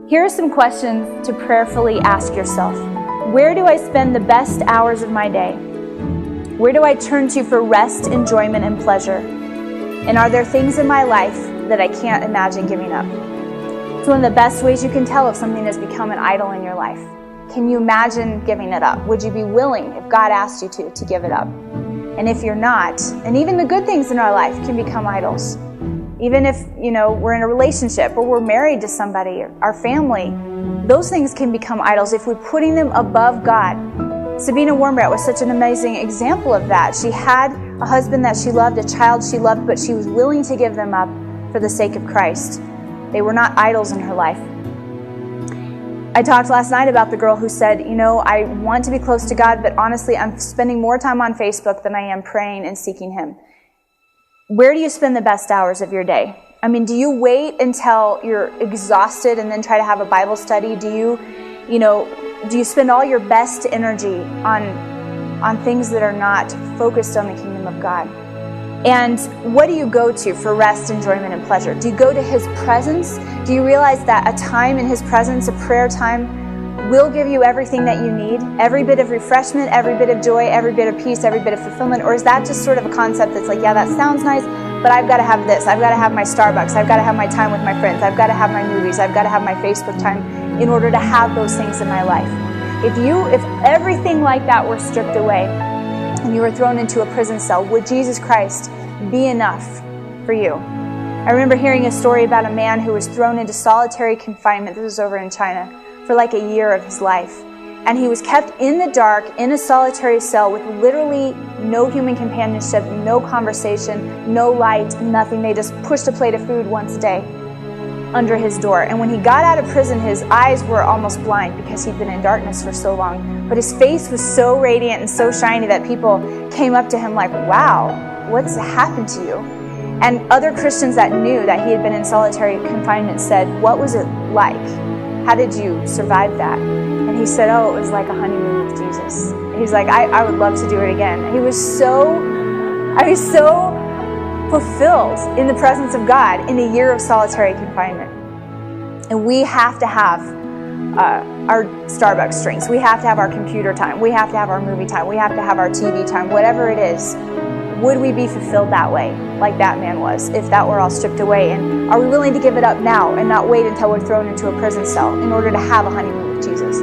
Here are some questions to prayerfully ask yourself. Where do I spend the best hours of my day? Where do I turn to for rest, enjoyment, and pleasure? And are there things in my life that I can't imagine giving up? It's one of the best ways you can tell if something has become an idol in your life. Can you imagine giving it up? Would you be willing, if God asked you to give it up? And if you're not, and even the good things in our life can become idols. Even if, we're in a relationship or we're married to somebody, or our family, those things can become idols if we're putting them above God. Sabina Warmbrett was such an amazing example of that. She had a husband that she loved, a child she loved, but she was willing to give them up for the sake of Christ. They were not idols in her life. I talked last night about the girl who said, I want to be close to God, but honestly, I'm spending more time on Facebook than I am praying and seeking Him. Where do you spend the best hours of your day? Do you wait until you're exhausted and then try to have a Bible study? Do you spend all your best energy on things that are not focused on the kingdom of God? And what do you go to for rest, enjoyment, and pleasure? Do you go to His presence? Do you realize that a time in His presence, a prayer time, will give you everything that you need? Every bit of refreshment, every bit of joy, every bit of peace, every bit of fulfillment? Or is that just sort of a concept that's like, yeah, that sounds nice, but I've got to have this. I've got to have my Starbucks. I've got to have my time with my friends. I've got to have my movies. I've got to have my Facebook time in order to have those things in my life. If everything like that were stripped away and you were thrown into a prison cell, would Jesus Christ be enough for you? I remember hearing a story about a man who was thrown into solitary confinement. This was over in China, for like a year of his life. And he was kept in the dark, in a solitary cell with literally no human companionship, no conversation, no light, nothing. They just pushed a plate of food once a day under his door. And when he got out of prison, his eyes were almost blind because he'd been in darkness for so long. But his face was so radiant and so shiny that people came up to him like, wow, what's happened to you? And other Christians that knew that he had been in solitary confinement said, what was it like? How did you survive that? And he said, it was like a honeymoon with Jesus. He's like, I would love to do it again. I was so fulfilled in the presence of God in a year of solitary confinement. And we have to have our Starbucks drinks. We have to have our computer time. We have to have our movie time. We have to have our TV time, whatever it is. Would we be fulfilled that way, like that man was, if that were all stripped away? And are we willing to give it up now and not wait until we're thrown into a prison cell in order to have a honeymoon with Jesus?